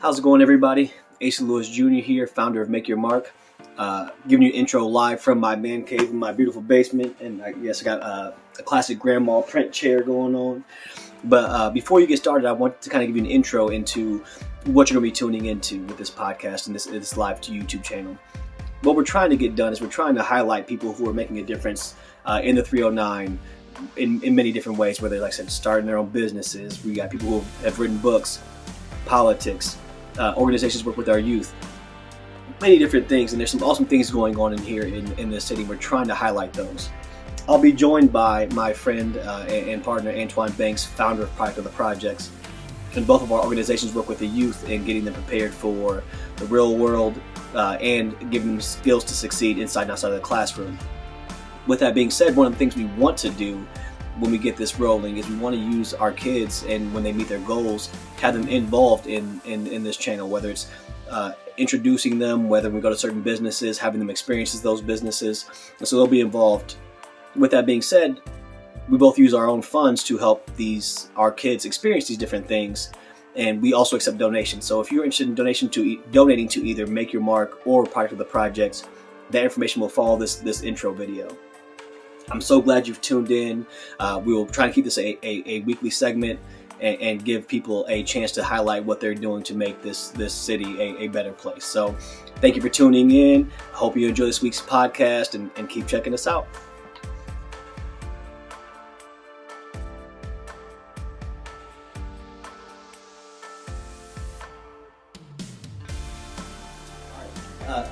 How's it going, everybody? Ashley Lewis Jr. here, founder of Make Your Mark. Giving you an intro live from my man cave in my beautiful basement. And I got a classic grandma print chair going on. But before you get started, I want to kind of give you an intro into what you're going to be tuning into with this podcast and this live to YouTube channel. What we're trying to get done is we're trying to highlight people who are making a difference in the 309 in many different ways, whether, like I said, starting their own businesses. We got people who have written books, politics, organizations work with our youth, many different things, and there's some awesome things going on in here in this city. We're trying to highlight those. I'll be joined by my friend and partner Antoine Banks, founder of Product of the Projects, and both of our organizations work with the youth in getting them prepared for the real world and giving them skills to succeed inside and outside of the classroom. With that being said, one of the things we want to do when we get this rolling is we want to use our kids, and when they meet their goals, have them involved in this channel, whether it's introducing them, whether we go to certain businesses, having them experience those businesses, and so they'll be involved. With that being said, we both use our own funds to help our kids experience these different things, and we also accept donations. So if you're interested in donating to either Make Your Mark or Product of the Projects, that information will follow this intro video. I'm so glad you've tuned in. We will try to keep this a weekly segment and give people a chance to highlight what they're doing to make this city a better place. So thank you for tuning in. I hope you enjoy this week's podcast and keep checking us out.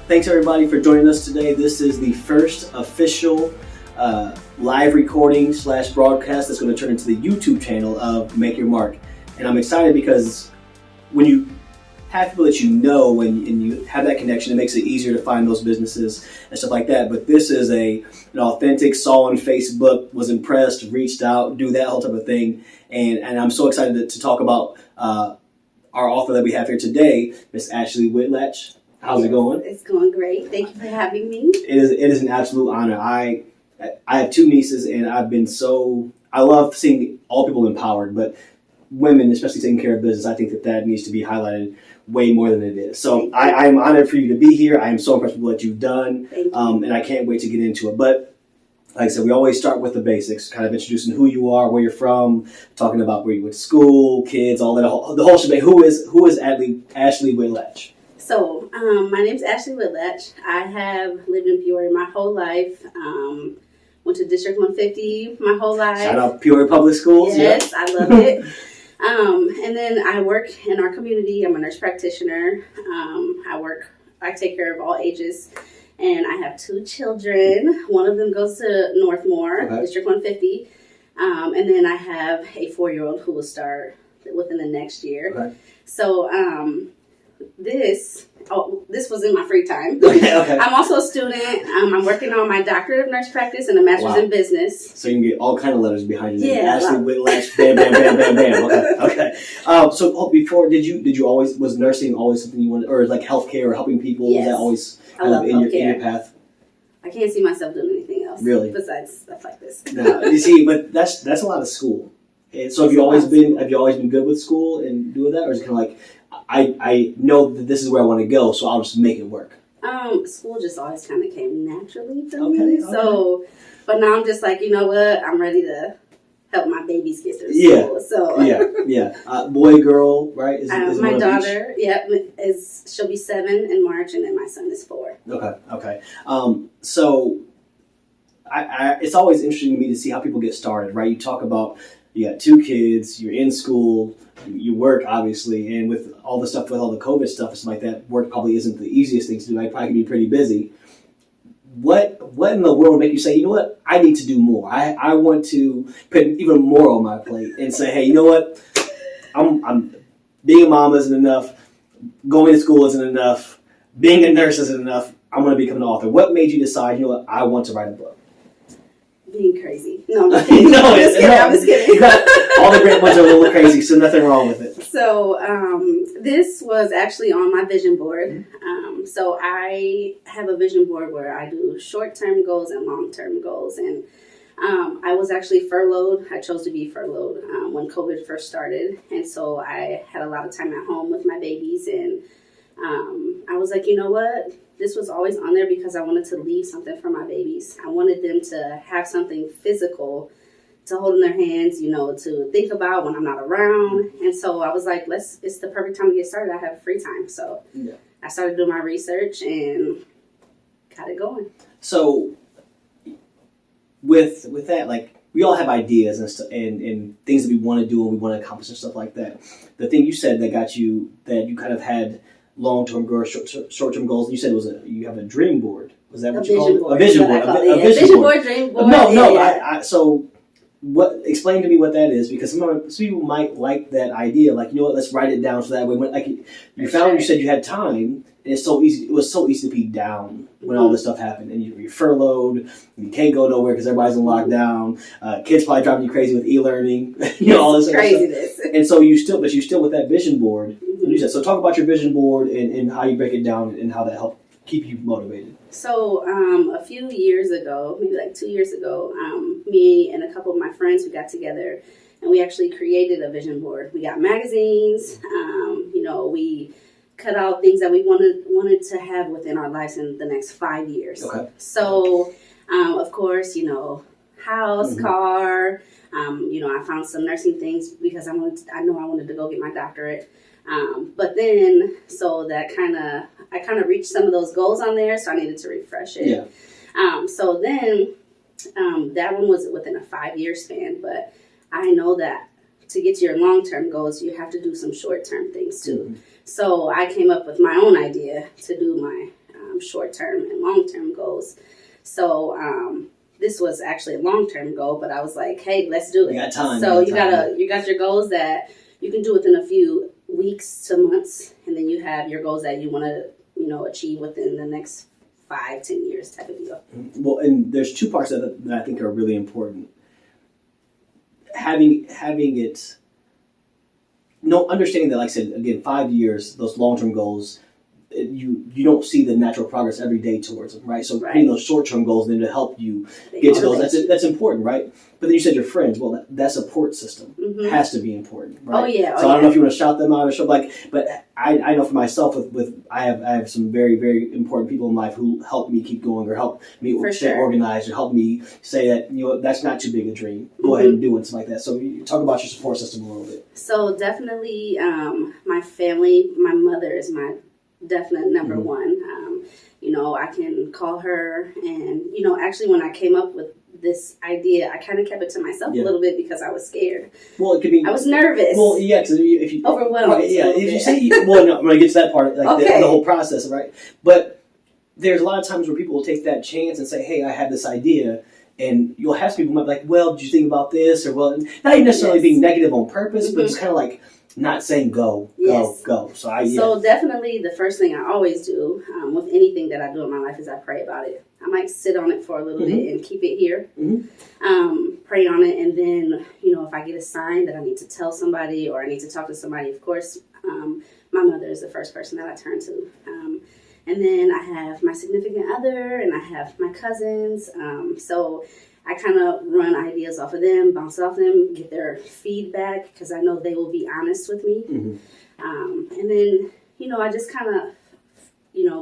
Thanks everybody for joining us today. This is the first official live recording / broadcast that's going to turn into the YouTube channel of Make Your Mark. And I'm excited because when you have people that you know and you have that connection, it makes it easier to find those businesses and stuff like that. But this is an authentic, saw on Facebook, was impressed, reached out, do that whole type of thing. And I'm so excited to talk about our author that we have here today, Miss Ashley Whitlatch. How's it going? It's going great. Thank you for having me. It is an absolute honor. I have two nieces, and I love seeing all people empowered, but women, especially taking care of business, I think that needs to be highlighted way more than it is. So I'm honored for you to be here. I am so impressed with what you've done, and I can't wait to get into it. But like I said, we always start with the basics, kind of introducing who you are, where you're from, talking about where you went to school, kids, all that, the whole shebang. Who is Ashley Whitlatch? So, my name's Ashley Whitlatch. I have lived in Peoria my whole life. Went to District 150 my whole life. Shout out Peoria Public Schools. Yes, I love it. And then I work in our community. I'm a nurse practitioner. I take care of all ages. And I have two children. One of them goes to Northmore, District 150. And then I have a 4-year-old who will start within the next year. Okay. So, this was in my free time. Okay. I'm also a student. I'm working on my doctorate of nurse practice and a master's in business. So you can get all kind of letters behind your name. Ashley Whitlatch, bam, bam, bam, bam, bam. Okay. Before, did you always, was nursing always something you wanted, or like healthcare or helping people? Yes. Was that always kind of in your path? I can't see myself doing anything else. Really? Besides stuff like this. No, you see, but that's a lot of school. And so have you always been good with school and doing that, or is it kind of like, I know that this is where I want to go, so I'll just make it work? School just always kind of came naturally to me. So, but now I'm just like, you know what? I'm ready to help my babies get through school. So yeah. Boy, girl, right? Is my daughter, she'll be 7 in March, and then my son is 4. Okay. So it's always interesting to me to see how people get started, right? You talk about you got 2 kids, you're in school, you work, obviously, and with all the stuff, with all the COVID stuff and stuff like that, work probably isn't the easiest thing to do. I probably can be pretty busy. What in the world would make you say, you know what, I need to do more. I want to put even more on my plate and say, hey, you know what, I'm being a mom isn't enough, going to school isn't enough, being a nurse isn't enough, I'm going to become an author. What made you decide, you know what, I want to write a book? Being crazy. No, I'm just kidding. I'm just kidding. All the great ones are a little crazy, so nothing wrong with it. So this was actually on my vision board. So I have a vision board where I do short-term goals and long-term goals. And I was actually furloughed. I chose to be furloughed when COVID first started. And so I had a lot of time at home with my babies. And I was like, you know what? This was always on there because I wanted to leave something for my babies. I wanted them to have something physical to hold in their hands, you know, to think about when I'm not around. And so I was like, it's the perfect time to get started. I have free time. So I started doing my research and got it going. So with that, like, we all have ideas and stuff, and things that we want to do and we want to accomplish and stuff like that. The thing you said that you kind of had long-term goals, short-term goals. You said you have a dream board. Was that what you called it? A vision board. A vision board. Dream board. No. So explain to me what that is, because some people might like that idea. Like, you know what? Let's write it down so that way, when you said you had time. And it's so easy. It was so easy to be down when all this stuff happened, and you're furloughed. You can't go nowhere because everybody's in lockdown. Kids probably driving you crazy with e-learning. All this craziness. Stuff. And so you're still with that vision board. You said, so talk about your vision board and how you break it down and how that helped keep you motivated. So a few years ago, maybe like 2 years ago, me and a couple of my friends, we got together and we actually created a vision board. We got magazines. We cut out things that we wanted to have within our lives in the next 5 years. Okay. So, of course, house, car. I found some nursing things because I wanted to go get my doctorate. But then, so that I kind of reached some of those goals on there, so I needed to refresh it. Yeah. So then, that one was within a 5-year span, but I know that to get to your long-term goals, you have to do some short-term things too. Mm-hmm. So I came up with my own idea to do my short-term and long-term goals. So this was actually a long-term goal, but I was like, hey, let's do it. You got time. So you got your goals that you can do within a few weeks to months, and then you have your goals that you want to achieve within the next 5-10 years type of deal. Well, and there's two parts that I think are really important. Having it, understanding that, like I said, again, 5 years, those long-term goals, you don't see the natural progress every day towards them, right? So putting those short-term goals then to help you get to those, that's important, right? But then you said your friends. Well, that support system has to be important, right? I don't know if you want to shout them out or show, but I know for myself I have some very, very important people in life who help me keep going, or help me stay organized, or help me say that that's not too big a dream. Go ahead and do it, stuff like that. So you talk about your support system a little bit. So definitely, my family. My mother is my definite number one. I can call her, and actually when I came up with this idea, I kind of kept it to myself a little bit because I was scared. Well, it could be. I was nervous. Well, yeah, because if you overwhelmed. Right, yeah, if you say, no, I'm going to get to that part, like the whole process, right? But there's a lot of times where people will take that chance and say, hey, I have this idea. And you'll have some people who might be like, well, did you think about this? Or, well, not even necessarily being negative on purpose, but it's kind of like not saying go. So definitely the first thing I always do with anything that I do in my life is I pray about it. I might sit on it for a little bit and keep it here, pray on it. And then, if I get a sign that I need to tell somebody or I need to talk to somebody, of course, my mother is the first person that I turn to. And then I have my significant other, and I have my cousins. So I kind of run ideas off of them, bounce it off them, get their feedback, because I know they will be honest with me. And then, I just kind of,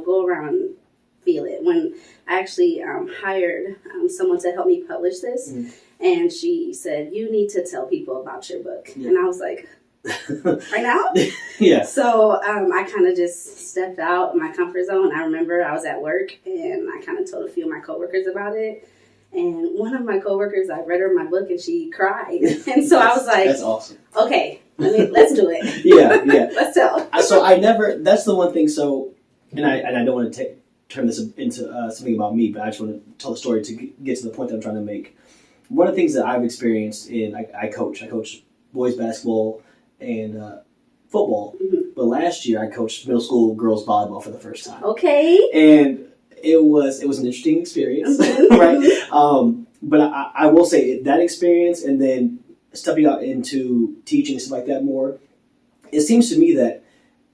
go around and feel it. When I actually hired someone to help me publish this, and she said, you need to tell people about your book. Yeah. And I was like, right now? Yeah. So I kind of just stepped out of my comfort zone. I remember I was at work, and I kind of told a few of my coworkers about it. And one of my coworkers, I read her my book, and she cried. And so I was like, that's awesome. Okay, let's do it. Yeah. Let's tell. So that's the one thing. So, and I don't want to turn this into something about me, but I just want to tell the story to get to the point that I'm trying to make. One of the things that I've experienced I coach boys basketball and football. But last year I coached middle school girls volleyball for the first time. Okay. And it was an interesting experience, right? But I will say that experience, and then stepping out into teaching and stuff like that more, it seems to me that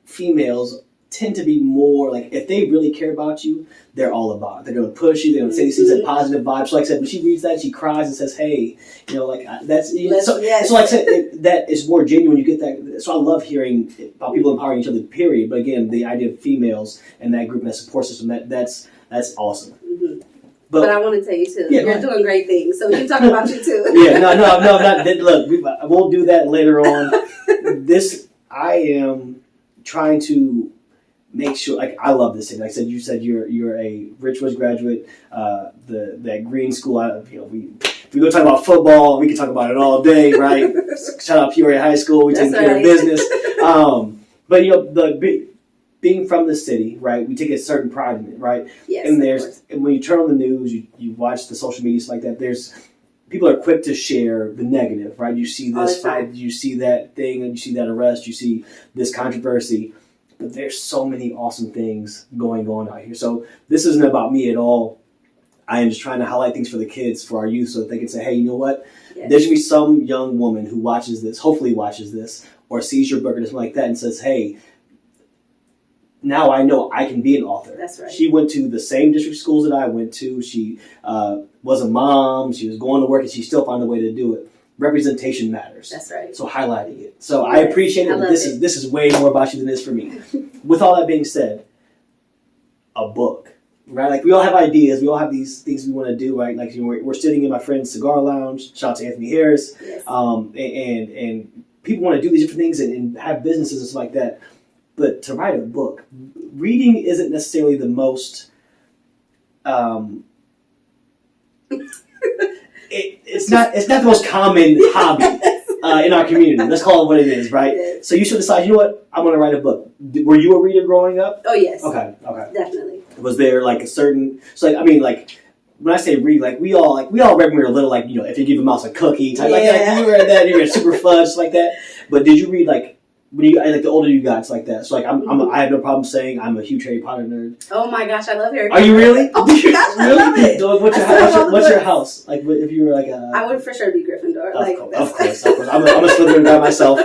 females tend to be more like, if they really care about you, they're all about it. They're going to push you. They're going to say these things like positive vibes. So like I said, when she reads that, she cries and says, "Hey, you know, like that's so." Yes. So like I said, that is more genuine. You get that. So I love hearing about people empowering each other. Period. But again, the idea of females and that group and that support system, that's awesome. Mm-hmm. But I want to tell you too, you're doing great things. So you talk about you too. Yeah, no, not. Look, we'll do that later on. I am trying to make sure, like, I love this thing. Like I said, you said you're a Richwoods graduate. That green school. If we go talk about football, we can talk about it all day, right? Shout out Peoria High School. We take care of business. But being from the city, right? We take a certain pride in it, right? Yes. And when you turn on the news, you watch the social media stuff like that. There's people are quick to share the negative, right? You see this fight, you see that thing, and you see that arrest, you see this controversy. But there's so many awesome things going on out here. So this isn't about me at all. I am just trying to highlight things for the kids, for our youth, so that they can say, hey, you know what? Yes. There should be some young woman who watches this, hopefully watches this, or sees your book or something like that and says, hey, now I know I can be an author. That's right. She went to the same district schools that I went to. She was a mom. She was going to work, and she still found a way to do it. Representation matters. That's right. So highlighting it. So yes, I appreciate it. But this is way more about you than it is for me. With all that being said, a book, right? Like, we all have ideas. We all have these things we want to do, right? Like, we're sitting in my friend's cigar lounge. Shout out to Anthony Harris. Yes. And people want to do these different things and have businesses and stuff like that. But to write a book, reading isn't necessarily the most. It's not the most common hobby in our community. Let's call it what it is, right? Yes. So you should decide, you know what, I'm going to write a book. Were you a reader growing up? Oh, yes. Okay. Definitely. Was there like a certain, so like, I mean, like, when I say read, like we all read when we were little, like, if you give a mouse a cookie type, like you read that, you read Super Fudge, like that. But did you read like, when you, like, the older you got, it's like that. So like I have no problem saying I'm a huge Harry Potter nerd. Oh my gosh, I love Harry Potter. Are you really? Oh my gosh, I love it. What's your house? Like, if you were like a... I would for sure be Gryffindor. Of course. I'm a Slytherin guy myself.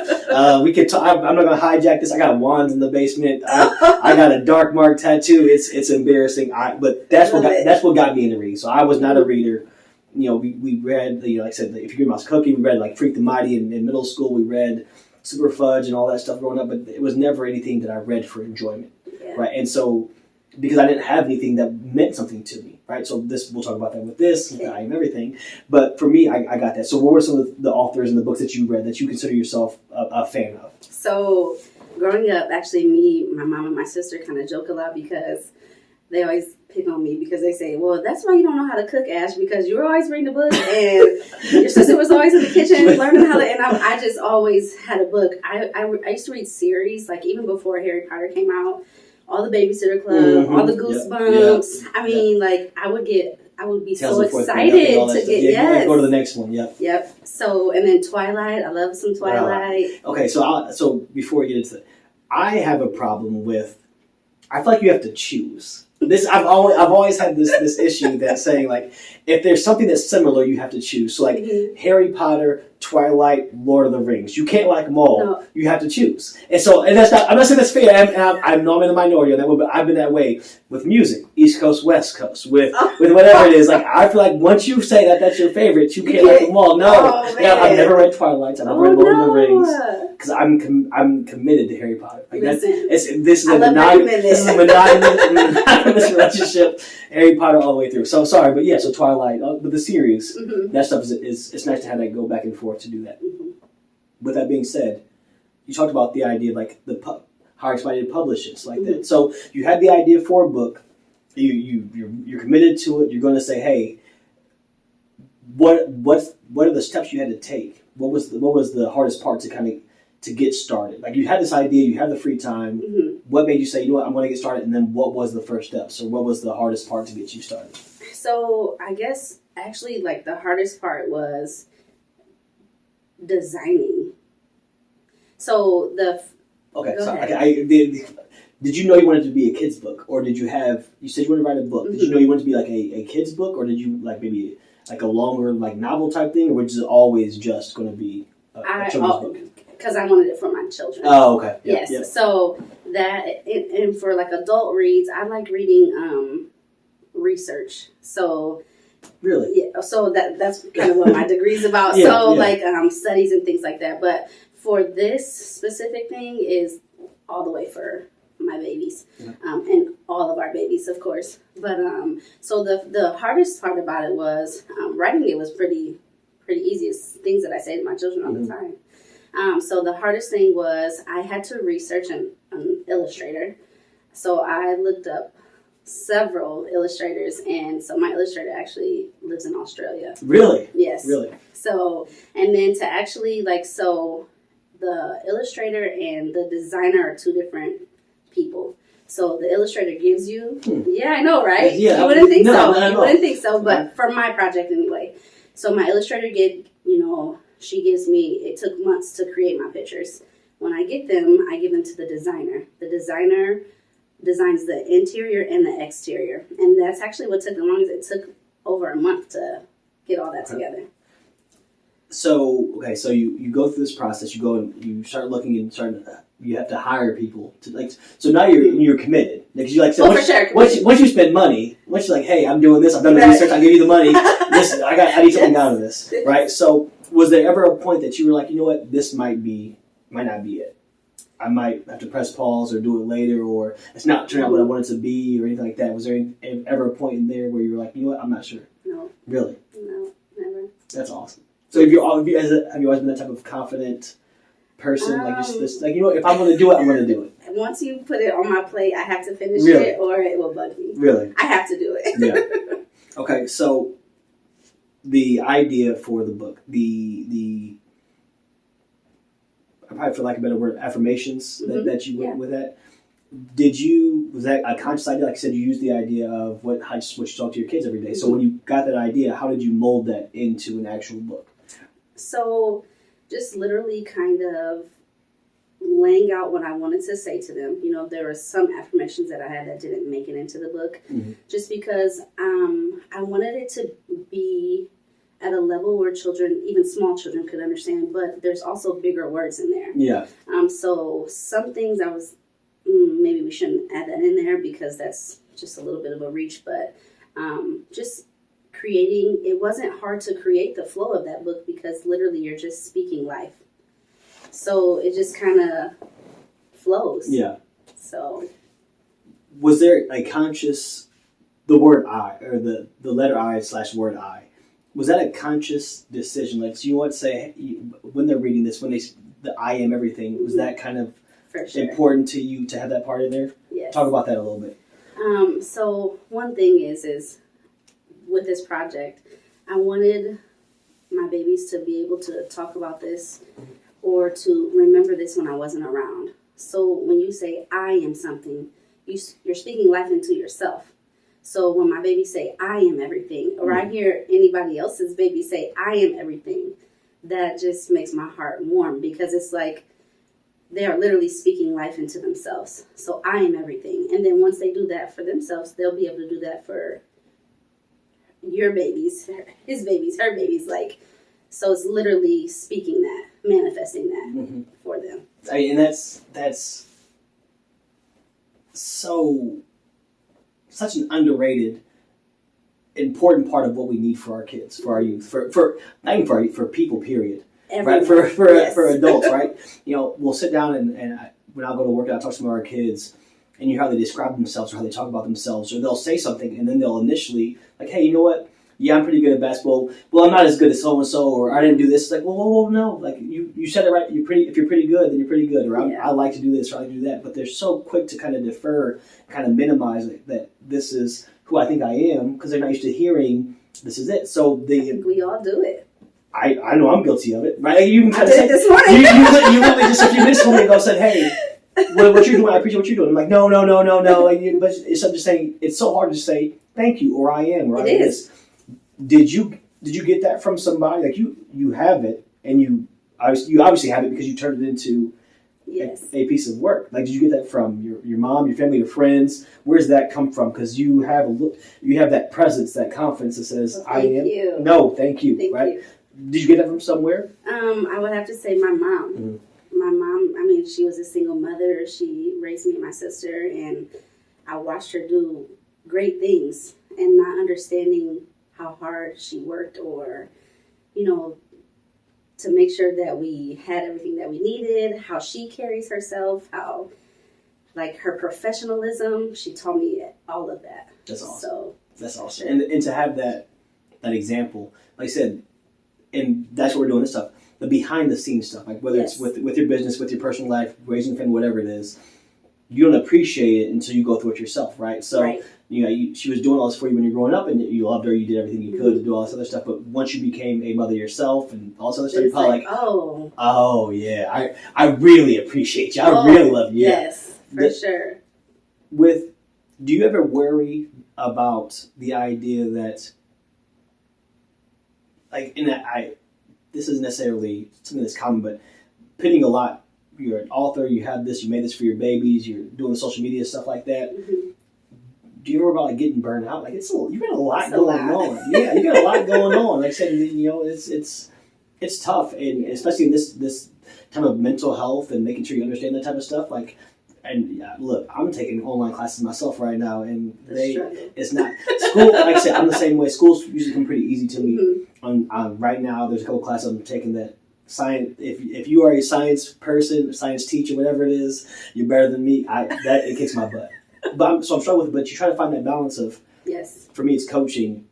We could. I'm not gonna hijack this. I got wands in the basement. I got a dark mark tattoo. It's embarrassing. But that's what got me into reading. So I was not a reader. We read. Like I said, if you give mouse cookie, we read like Freak the Mighty in middle school. We read Super Fudge and all that stuff growing up, but it was never anything that I read for enjoyment, right? And so, because I didn't have anything that meant something to me, right? So we'll talk about that with this, I am everything. But for me, I got that. So what were some of the authors and the books that you read that you consider yourself a fan of? So growing up, actually my mom and my sister kind of joke a lot because they always pick on me because they say, well, that's why you don't know how to cook, Ash, because you were always reading a book and your sister was always in the kitchen learning how to, and I just always had a book. I used to read series, like even before Harry Potter came out, all the Babysitter Club, all the Goosebumps. Yep. I mean, like I would be Tales so excited to get, go to the next one. Yep. So, and then Twilight, I love some Twilight. Okay, so before we get into it, I have a problem with, I feel like you have to choose. I've always had this issue that saying, like, if there's something that's similar, you have to choose. So like Harry Potter, Twilight, Lord of the Rings, you can't like them all. No. You have to choose. And that's not. I'm not saying that's fair. I know I'm in the minority on that one, but I've been that way with music, East Coast, West Coast, with whatever it is. Like, I feel like once you say that's your favorite, you can't like them all. No, I've never read Twilight. I've never read Lord of the Rings because I'm committed to Harry Potter. Like, this is a monogamous relationship. Harry Potter all the way through. So sorry, but yeah. So Twilight, but the series, that stuff is it's nice to have that go back and forth to do that. With that being said, you talked about the idea of like how excited publishers like that. So you had the idea for a book. You're committed to it. You're going to say, hey, what are the steps you had to take? What was the hardest part to get started? Like, you had this idea, you had the free time. What made you say, you know what, I'm going to get started? And then what was the first step? So what was the hardest part to get you started? So I guess actually like the hardest part was designing. So did you know you wanted to be a kid's book, or did you have? You said you wanted to write a book. Did you know you wanted to be like a kid's book, or did you like maybe like a longer like novel type thing, or was it always just going to be a children's book? Because I wanted it for my children. Oh, okay. Yes. Yep. So that, and for like adult reads, I like reading research. So really, yeah, so that's kind of what my degree's about. Yeah, so yeah. like studies and things like that. But for this specific thing is all the way for my babies, Yeah. And all of our babies, of course. But so the hardest part about it was writing. It was pretty easy. It's things that I say to my children all the time. So the hardest thing was I had to research an illustrator. So I looked up several illustrators, and so my illustrator actually lives in Australia. Really? Yes. Really? So, and then to actually so the illustrator and the designer are two different people. So the illustrator gives you, yeah, I know, right? Yeah, you wouldn't think so. No, You wouldn't think so, but for my project anyway. So my illustrator she gives me, it took months to create my pictures. When I get them, I give them to the designer. The designer designs the interior and the exterior. And that's actually what took the longest. It took over a month to get all that together. So, so you go through this process, you go and you start looking and you have to hire people to so now you're committed. Like you for sure. Once you spend money, once you're like, hey, I'm doing this, I've done the research, I'll give you the money, I need something out of this. Right? So was there ever a point that you were like, you know what, this might not be it? I might have to press pause or do it later, or it's not turning out what I want it to be, or anything like that. Was there ever a point in there where you were like, you know what, I'm not sure? No. Really? No, never. That's awesome. So have you always been that type of confident person? You know what, if I'm going to do it, I'm going to do it. Once you put it on my plate, I have to finish Really? it or it will bug me. Really? I have to do it. Yeah. Okay, so the idea for the book, the I probably feel like a better word, affirmations that you went with that. Was that a conscious idea? Like I said, you used the idea of what you talk to your kids every day. So when you got that idea, how did you mold that into an actual book? So just literally kind of laying out what I wanted to say to them. There were some affirmations that I had that didn't make it into the book, just because I wanted it to be at a level where children, even small children, could understand, but there's also bigger words in there. Yeah. So some things I was, maybe we shouldn't add that in there because that's just a little bit of a reach, but just creating, it wasn't hard to create the flow of that book because literally you're just speaking life. So it just kind of flows. Yeah. So. Was there a conscious, the word I, or the letter I / word I, was that a conscious decision? Like, so you want to say, when they're reading this, the I am everything, was that kind of important to you to have that part in there? Yes. Talk about that a little bit. So one thing is with this project, I wanted my babies to be able to talk about this or to remember this when I wasn't around. So when you say I am something, you're speaking life into yourself. So when my babies say, I am everything, or I hear anybody else's baby say, I am everything, that just makes my heart warm because it's like they are literally speaking life into themselves. So I am everything. And then once they do that for themselves, they'll be able to do that for your babies, his babies, her babies. So it's literally speaking that, manifesting that for them. And that's such an underrated, important part of what we need for our kids, for our youth, for not even for our youth, for people, period. Everyone. Right? For adults, right? We'll sit down and when I go to work, I'll talk to some of our kids, and you hear how they describe themselves or how they talk about themselves, or they'll say something, and then they'll initially, like, hey, you know what? Yeah, I'm pretty good at basketball. Well, I'm not as good as so-and-so, or I didn't do this. It's like, well, no. Like, you said it right. If you're pretty good, then you're pretty good. Or I like to do this, or I like to do that. But they're so quick to kind of defer, kind of minimize it, that this is who I think I am, because they're not used to hearing this is it. So I think we all do it. I know I'm guilty of it, right? You can kind of say, this morning. you literally just a few minutes ago said, hey, what you're doing, I appreciate what you're doing. I'm like, no. But instead of just saying, it's so hard to say thank you, or I am, or I am this. Did you get that from somebody? Like you have it, and you obviously have it because you turned it into a piece of work. Like, did you get that from your mom, your family, your friends? Where does that come from? Because you have that presence, that confidence that says, I am. Thank you. No, thank you. Thank right? you. Did you get that from somewhere? I would have to say my mom. Mm-hmm. My mom, mean, she was a single mother. She raised me and my sister, and I watched her do great things and not understanding how hard she worked, or, to make sure that we had everything that we needed, how she carries herself, how, like, her professionalism. She taught me all of that. That's awesome. So that's awesome. And to have that example, like I said, and that's what we're doing this stuff, the behind the scenes stuff, like whether it's with your business, with your personal life, raising a family, whatever it is, you don't appreciate it until you go through it yourself, right? So, she was doing all this for you when you were growing up, and you loved her, you did everything you could to do all this other stuff, but once you became a mother yourself and all this other stuff, you're probably like, oh yeah, I really appreciate you. I really love you. Yes, for sure. Do you ever worry about the idea that, like, this isn't necessarily something that's common, but pitting a lot, you're an author, you have this, you made this for your babies, you're doing the social media stuff like that. Mm-hmm. Do you ever worry about like getting burned out? Like you got a lot going on. Yeah, you got a lot going on. Like I said, it's tough, and especially in this time of mental health and making sure you understand that type of stuff. Like, and look, I'm taking online classes myself right now, and it's not school. Like I said, I'm the same way. School's usually come pretty easy to me. Mm-hmm. Right now, there's a couple classes I'm taking that. Science. If you are a science person, science teacher, whatever it is, you're better than me. It kicks my butt. But I'm struggling with it. But you try to find that balance of. Yes. For me, it's coaching,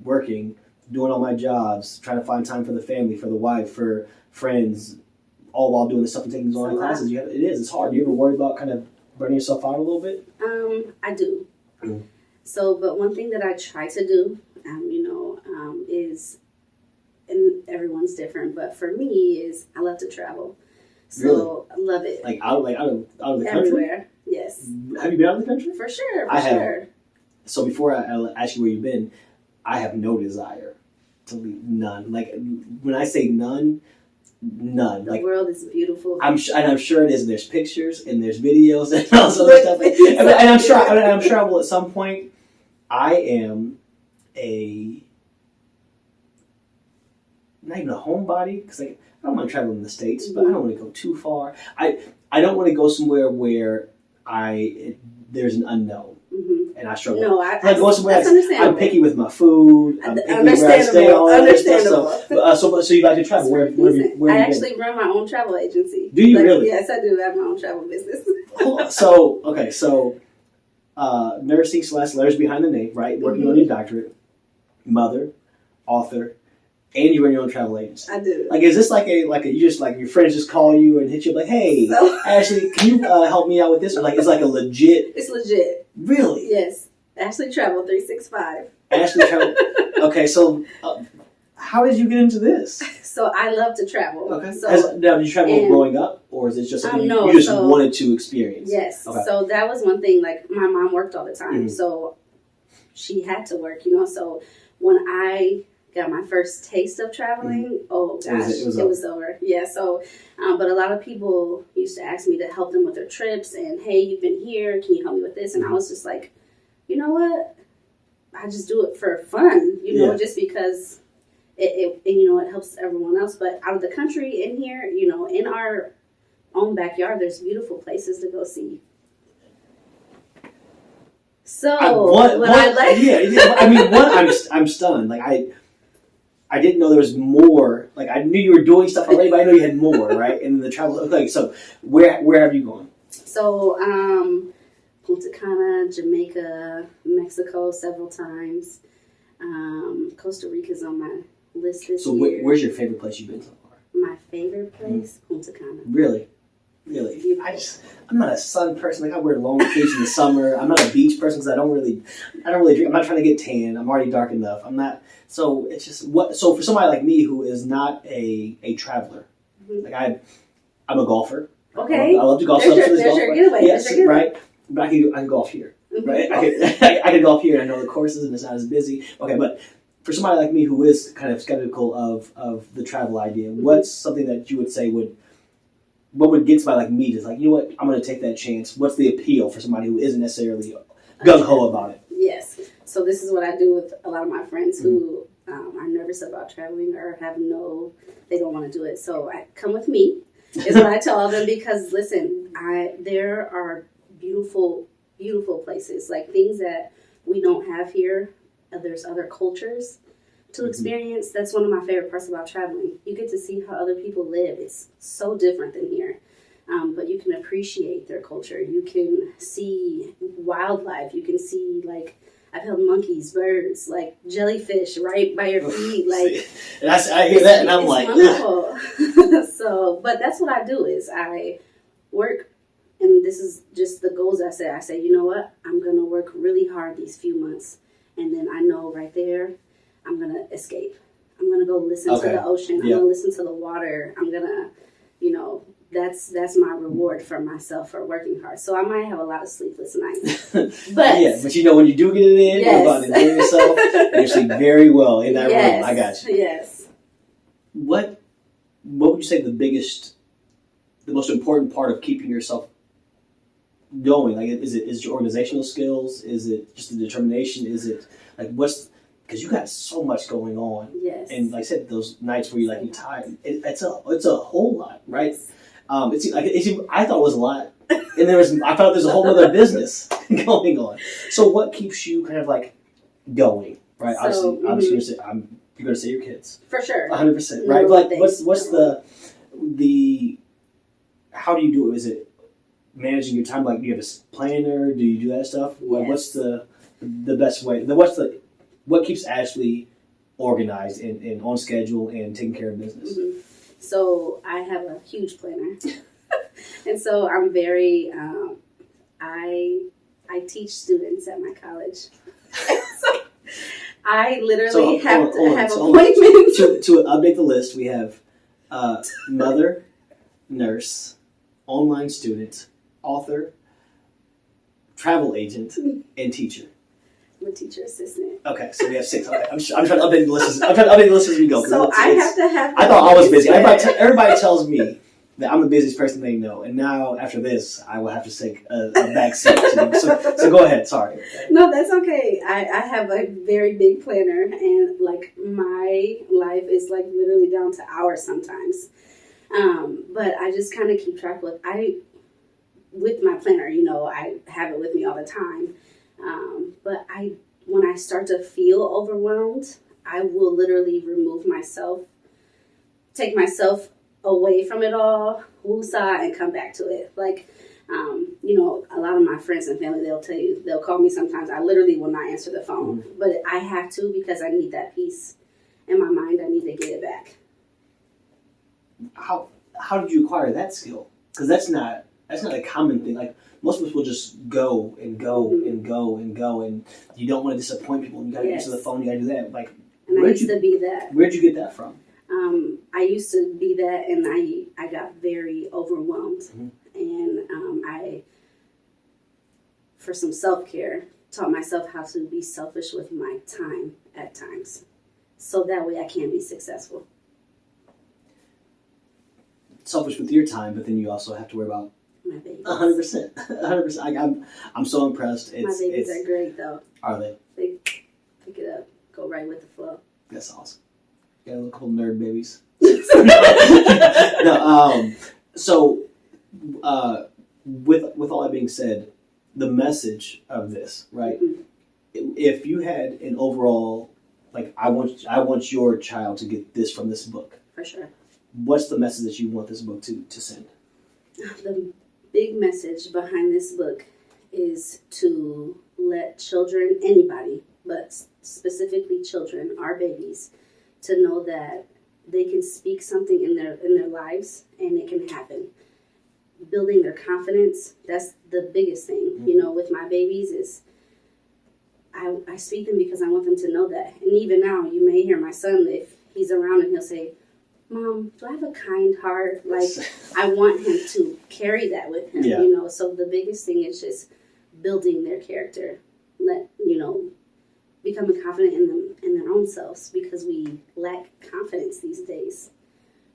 working, doing all my jobs, trying to find time for the family, for the wife, for friends, all while doing this stuff and taking these online classes. It's hard. Do you ever worry about kind of burning yourself out a little bit? I do. Mm. So, but one thing that I try to do, is. And everyone's different, but for me is I love to travel. So really? I love it. Like out of the country? Everywhere, yes. Have you been out of the country? For sure, I have. So before I ask you where you've been, I have no desire to leave. None. Like when I say none. The world is beautiful. I'm sure it is. And there's pictures and there's videos and all this other stuff. And I'm sure I will at some point. I am not even a homebody, because I don't want to travel in the States, but I don't want to go too far. I don't want to go somewhere where there's an unknown, and I struggle. No, I go somewhere. I'm picky with my food. I'm picky with where I stay. Understandable. So you like to travel? Where I actually run my own travel agency. Do you really? Yes, I do. I have my own travel business. So nursing / letters behind the name, right? Working on your doctorate, mother, author. And you run your own travel agency. I do. Like, is this like you just like your friends just call you and hit you up like, hey, Ashley, can you help me out with this? Or like, it's like a legit. It's legit. Really? Yes. Ashley Travel 365. Ashley Travel. Okay, so how did you get into this? So I love to travel. Okay. Now, did you travel growing up, or is it just something you just wanted to experience? Yes. Okay. So that was one thing. Like my mom worked all the time, so she had to work. So when I got my first taste of traveling. Oh gosh, it was over. Yeah. So, but a lot of people used to ask me to help them with their trips, and hey, you've been here, can you help me with this? And I was just like, you know what? I just do it for fun, just because it helps everyone else. But out of the country, in here, in our own backyard, there's beautiful places to go see. So I'm stunned. Like I didn't know there was more. Like I knew you were doing stuff already, but I know you had more, right? And the travel. Okay, so where have you gone? So Punta Cana, Jamaica, Mexico several times. Costa Rica's on my list this year. So where's your favorite place you've been so far? My favorite place, Punta Cana. Really? I'm not a sun person. Like I wear long sleeves in the summer. I'm not a beach person because I don't really drink. I'm not trying to get tan. I'm already dark enough. I'm not. So it's just So for somebody like me who is not a traveler, like I'm a golfer. Okay. I love to golf. There's your getaway. Yes, right. But I can golf here. Right. I can golf here. And I know the courses and it's not as busy. Okay, but for somebody like me who is kind of skeptical of the travel idea, what's something that you would say what would get somebody like me to like, you know what, I'm going to take that chance? What's the appeal for somebody who isn't necessarily gung-ho about it? Yes. So this is what I do with a lot of my friends who are nervous about traveling or they don't want to do it. So come with me. is what I tell them, because listen, there are beautiful, beautiful places, like things that we don't have here. There's other cultures to experience. That's one of my favorite parts about traveling. You get to see how other people live. It's so different than here. But you can appreciate their culture. You can see wildlife. You can see, like, I've held monkeys, birds, like jellyfish right by your feet. Like, I hear that and I'm like, wonderful. So, but that's what I do is I work, and this is just the goals I set. I say, you know what? I'm going to work really hard these few months. And then I know right there, I'm going to escape. I'm going to go listen to the ocean. I'm going to listen to the water. I'm going to, that's my reward for myself for working hard. So I might have a lot of sleepless nights. But but when you do get it in, you're about to enjoy yourself. You're sleep very well in that room. I got you. Yes. What would you say the most important part of keeping yourself going? Like, is it your organizational skills? Is it just the determination? Is it like because you got so much going on. Yes. And like I said, those nights where you're tired, it's a whole lot, right? I thought it was a lot, and I thought there's a whole other business going on. So what keeps you kind of like going, right? So, Obviously, you're gonna say your kids for sure, 100%, right? But like, what's the how do you do it? Is it managing your time? Like, do you have a planner? Do you do that stuff? Yes. What's the best way? What keeps Ashley organized and on schedule and taking care of business? Mm-hmm. So I have a huge planner, and so I'm very. I teach students at my college, so I literally have to have appointments. To update the list, we have mother, nurse, online student, author, travel agent, and teacher. I'm a teacher assistant. Okay, so we have 6. Okay, I'm trying to update the list. I'm trying to update the list as we go. So I have to have. I thought I was busy. Everybody tells me that I'm the busiest person they know, and now after this, I will have to take a back seat. So go ahead. Sorry. No, that's okay. I have a very big planner, and like my life is like literally down to hours sometimes. But I just kind of keep track with my planner. I have it with me all the time. But when I start to feel overwhelmed, I will literally remove myself, take myself away from it all, woosah, and come back to it. Like, a lot of my friends and family, they'll call me sometimes. I literally will not answer the phone, but I have to because I need that peace in my mind. I need to get it back. How did you acquire that skill? Because that's not a common thing. Like, most people just go and go and go and go, and you don't want to disappoint people. You got to answer the phone. You got to do that. Like, and I used to be that. Where'd you get that from? I used to be that, and I got very overwhelmed, and I, for some self-care, taught myself how to be selfish with my time at times, so that way I can be successful. Selfish with your time, but then you also have to worry about my babies. 100%. 100%. I'm so impressed. My babies are great, though. Are they? They pick it up, go right with the flow. That's awesome. You got a couple nerd babies. So, with all that being said, the message of this, right? Mm-hmm. If you had an overall, like, I want your child to get this from this book. For sure. What's the message that you want this book to send? The big message behind this book is to let children, anybody, but specifically children, our babies, to know that they can speak something in their lives and it can happen. Building their confidence, that's the biggest thing. Mm-hmm. With my babies is I speak them because I want them to know that. And even now, you may hear my son, if he's around, and he'll say, Mom, do I have a kind heart? Like, I want him to carry that with him, So the biggest thing is just building their character. Becoming confident in their own selves, because we lack confidence these days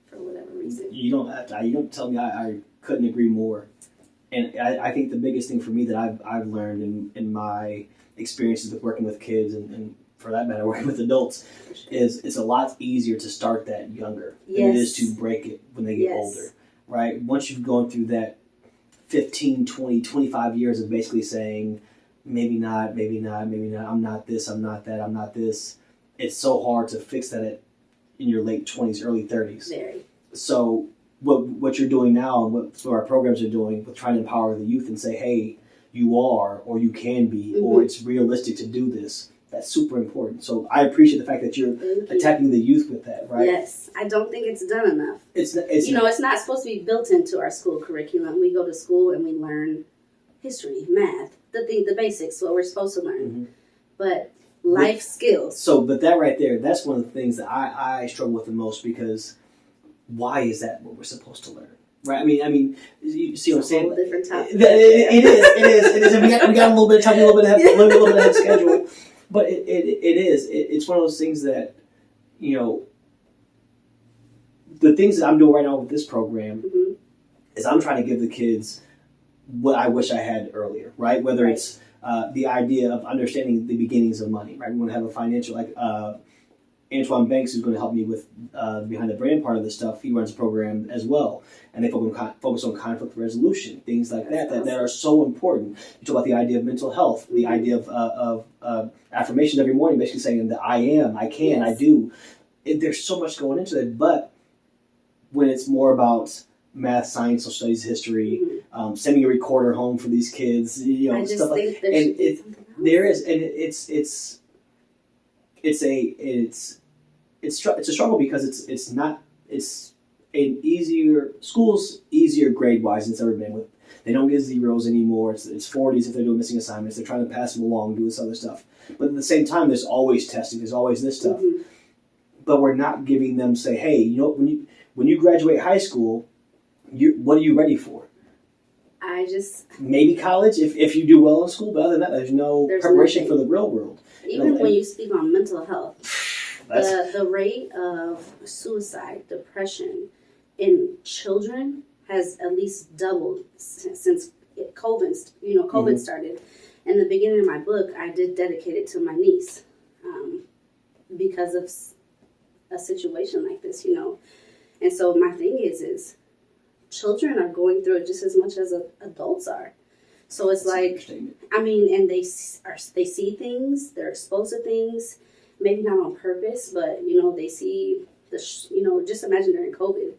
for whatever reason. You don't tell me I couldn't agree more. And I think the biggest thing for me that I've learned in my experiences with working with kids and for that matter, working with adults, is it's a lot easier to start that younger than it is to break it when they get older. right? Once you've gone through that 15, 20, 25 years of basically saying, maybe not, maybe not, maybe not, I'm not this, I'm not that, I'm not this. It's so hard to fix that in your late 20s, early 30s. Very. So what you're doing now and what our programs are doing with trying to empower the youth and say, hey, you are or you can be or it's realistic to do this. That's super important. So I appreciate the fact that you're attacking the youth with that, right? Yes. I don't think it's done enough. It's not supposed to be built into our school curriculum. We go to school and we learn history, math, the basics, what we're supposed to learn. But life skills. But that right there, that's one of the things that I struggle with the most, because why is that what we're supposed to learn? Right? I mean, you see what I'm saying? A whole different topic. It is. And we got a little bit of time, a little bit ahead of schedule. But it's one of those things that, the things that I'm doing right now with this program is I'm trying to give the kids what I wish I had earlier, right? Whether it's the idea of understanding the beginnings of money, right? We want to have a financial, like Antoine Banks, who's going to help me with behind the brand part of this stuff. He runs a program as well, and they focus on conflict resolution, things like that are so important. You talk about the idea of mental health, the idea of affirmations every morning, basically saying that I am, I can, I do. There's so much going into it, but when it's more about math, science, social studies, history, sending a recorder home for these kids, I just stuff think like there should be something else. There is, and it's a struggle because it's an school's easier grade wise than it's ever been. They don't get zeros anymore. It's 40s if they're doing missing assignments. They're trying to pass them along, do this other stuff. But at the same time, there's always testing. There's always this stuff. But we're not giving them, say, hey, when you graduate high school, what are you ready for? Maybe college if you do well in school, but other than that, there's preparation for the real world. Even when you speak on mental health, the rate of suicide, depression in children has at least doubled since COVID started. In the beginning of my book, I did dedicate it to my niece because of a situation like this, And so my thing is children are going through it just as much as adults are. So it's and they see things, they're exposed to things, maybe not on purpose, but, they see just imagine during COVID,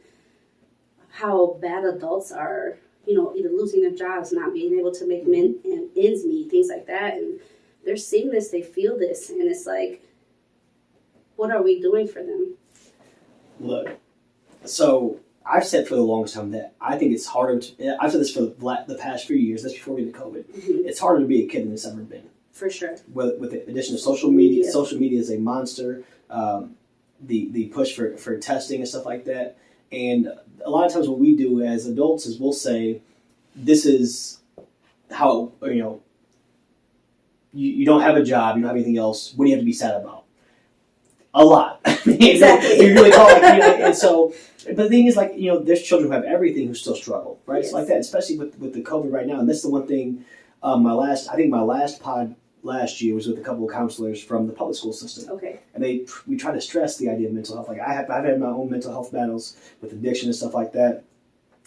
how bad adults are, either losing their jobs, not being able to make ends meet, things like that. And they're seeing this, they feel this, and it's like, what are we doing for them? Look, so I've said for the longest time that I think it's harder I've said this for the past few years, that's before we get COVID. It's harder to be a kid than it's ever been. For sure. With the addition of social media is a monster. The push for testing and stuff like that. And a lot of times what we do as adults is we'll say, this is how, you don't have a job, you don't have anything else, what do you have to be sad about? A lot. Exactly. You really call it, and so, but the thing is, there's children who have everything who still struggle, right? Yes. It's like that, especially with the COVID right now. And that's the one thing, my last pod last year was with a couple of counselors from the public school system. Okay. And we try to stress the idea of mental health. Like I've had my own mental health battles with addiction and stuff like that.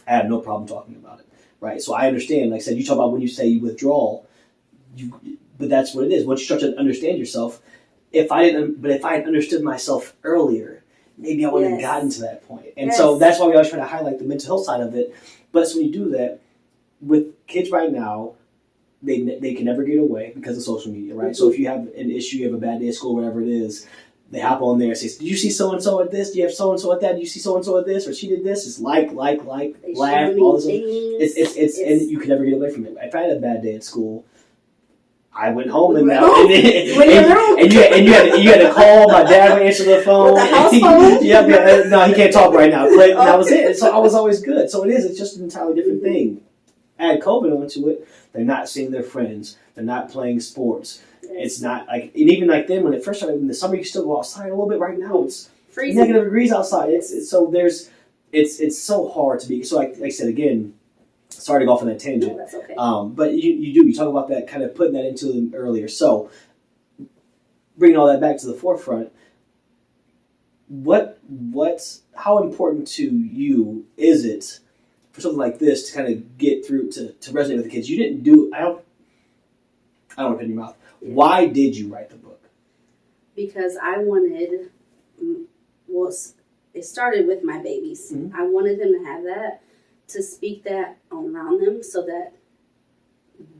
I have no problem talking about it, right? So I understand. Like I said, you talk about when you say you withdraw, but that's what it is. Once you start to understand yourself, if I had understood myself earlier, maybe I wouldn't have gotten to that point. And so that's why we always try to highlight the mental health side of it. But when you do that, with kids right now, they can never get away because of social media, right? So if you have an issue, you have a bad day at school, whatever it is, they hop on there and say, did you see so-and-so at this? Do you have so-and-so at that? Did you see so-and-so at this? Or she did this? It's like, laugh, all this. And you can never get away from it. If I had a bad day at school, I went home and you had to call. My dad would answer the phone. With the house phone? No, he can't talk right now. But that was it. So I was always good. So it's just an entirely different thing. Add COVID onto it, they're not seeing their friends. They're not playing sports. It's not like, and even like then when it first started in the summer, you still go outside a little bit. Right now, it's freezing, negative degrees outside. It's so hard to be. So like I said again. Sorry to go off on that tangent. No, that's okay. But you talk about that, kind of putting that into them earlier. So bringing all that back to the forefront, how important to you is it for something like this to kind of get through to resonate with the kids, you didn't do. I don't want to put in your mouth. Yeah. Why did you write the book? Because I wanted. Well, it started with my babies. Mm-hmm. I wanted them to have that, to speak that around them, so that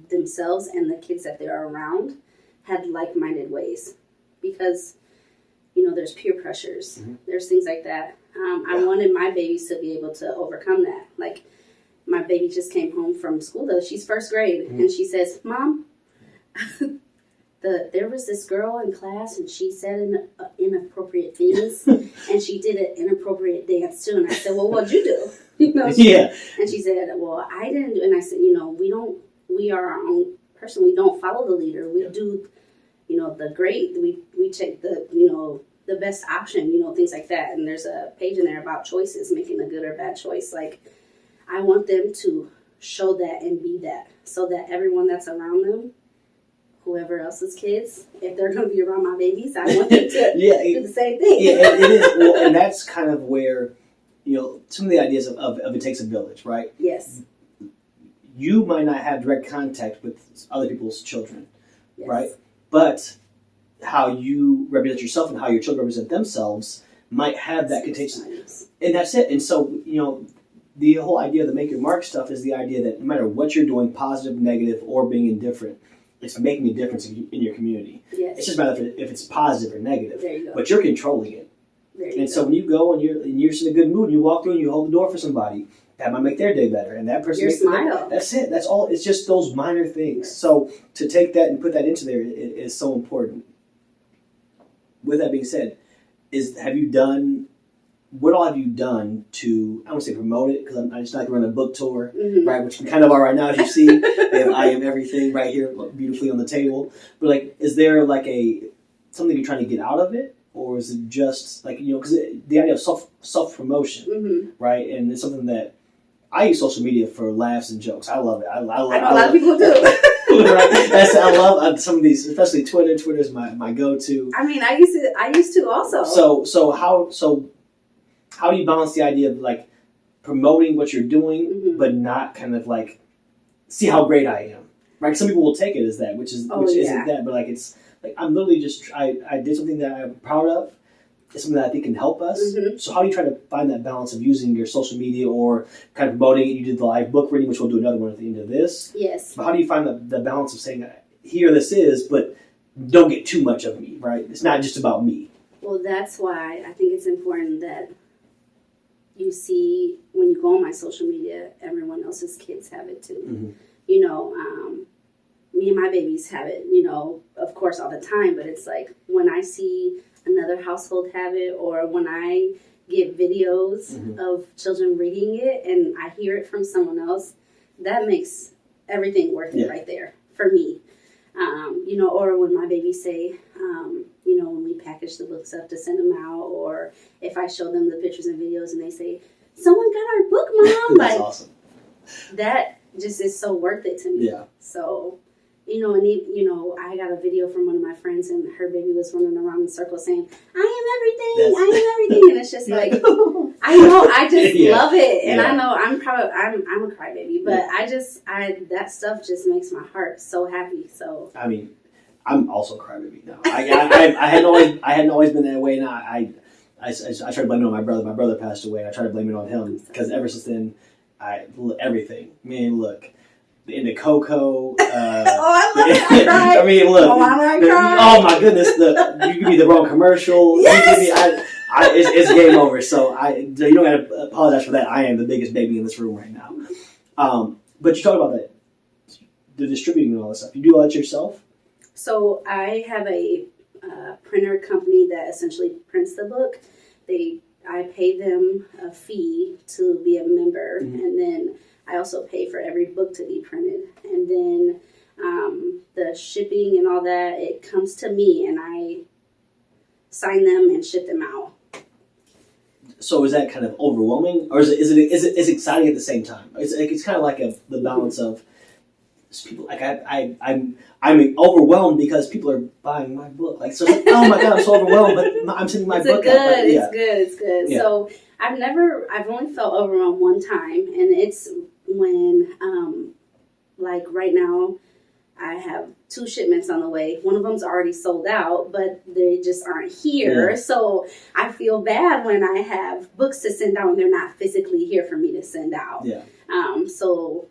themselves and the kids that they're around had like-minded ways. Because, there's peer pressures. Mm-hmm. There's things like that. I wanted my babies to be able to overcome that. Like, my baby just came home from school, though. She's first grade. Mm-hmm. And she says, Mom, there was this girl in class, and she said inappropriate things, and she did an inappropriate dance, too. And I said, well, what'd you do? Yeah. And she said, well, I didn't do. And I said, we are our own person. We don't follow the leader. We do, the great. We take the best option, things like that. And there's a page in there about choices, making a good or bad choice. Like, I want them to show that and be that, so that everyone that's around them, whoever else's kids, if they're going to be around my babies, I want them to do the same thing. Yeah, it is. Well, and that's kind of where, some of the ideas of it takes a village, right? Yes. You might not have direct contact with other people's children, Yes. right? But how you represent yourself and how your children represent themselves might have that contagious. And that's it. And so, the whole idea of the make your mark stuff is the idea that no matter what you're doing, positive, negative, or being indifferent, it's making a difference in your community. Yes. It's just about if it's positive or negative. There you go. But you're controlling it. And so when you go and you're just in a good mood, you walk through and you hold the door for somebody, that might make their day better. And that person makes smile. That's it. That's all. It's just those minor things. Yes. So to take that and put that into there is so important. With that being said, what all have you done to, I don't want to say promote it, because I just like to run a book tour, mm-hmm. right, which we kind of are right now, as you see. They have I Am Everything right here beautifully on the table. But, like, is there, like, something you're trying to get out of it? Or is it just, like, because the idea of self-promotion, mm-hmm. right, and it's something that I use social media for laughs and jokes. I love it. I know a lot of people do. Right? I love some of these, especially Twitter. Twitter's my go-to. I mean, I used to also. So how do you balance the idea of, like, promoting what you're doing, mm-hmm. but not kind of like see how great I am, right? Some people will take it as that, which isn't that, but like it's like I'm literally just I did something that I'm proud of. It's something that I think can help us. Mm-hmm. So how do you try to find that balance of using your social media or kind of promoting it? You did the live book reading, which we'll do another one at the end of this. Yes. But how do you find the balance of saying, here this is, but don't get too much of me, right? It's not just about me. Well, that's why I think it's important that you see, when you go on my social media, everyone else's kids have it too. Mm-hmm. Me and my babies have it, of course, all the time. But it's like when I see another household have it, or when I get videos mm-hmm. of children reading it and I hear it from someone else, that makes everything worth it right there for me. Or when my babies say, when we package the books up to send them out, or if I show them the pictures and videos and they say, someone got our book, Mom. That's awesome. That just is so worth it to me. Yeah. So, I got a video from one of my friends and her baby was running around in circles saying, I am everything. And it's just like, I know, I just love it. And I know I'm a crybaby, but that stuff just makes my heart so happy. So, I mean, I'm also a crybaby now. I hadn't always been that way. Now I try to blame it on my brother. My brother passed away. And I try to blame it on him because ever since then, everything. Man, look, into Coco. I love it. I cried. I mean, look. I cried. Oh my goodness! You give me the wrong commercial. Yes. It's game over. So you don't got to apologize for that. I am the biggest baby in this room right now. But you talk about the distributing and all this stuff. You do all that yourself? So I have a printer company that essentially prints the book. I pay them a fee to be a member, mm-hmm. and then I also pay for every book to be printed. And then the shipping and all that, it comes to me, and I sign them and ship them out. So is that kind of overwhelming, or is it exciting at the same time? It's kind of like the balance of people like I'm overwhelmed because people are buying my book. Like, so it's like, oh my god, I'm so overwhelmed, but I'm sending my book out. Like, It's good. Yeah. So I've only felt overwhelmed one time, and it's when like right now I have 2 shipments on the way. One of them's already sold out, but they just aren't here. Yeah. So I feel bad when I have books to send out and they're not physically here for me to send out. Yeah. So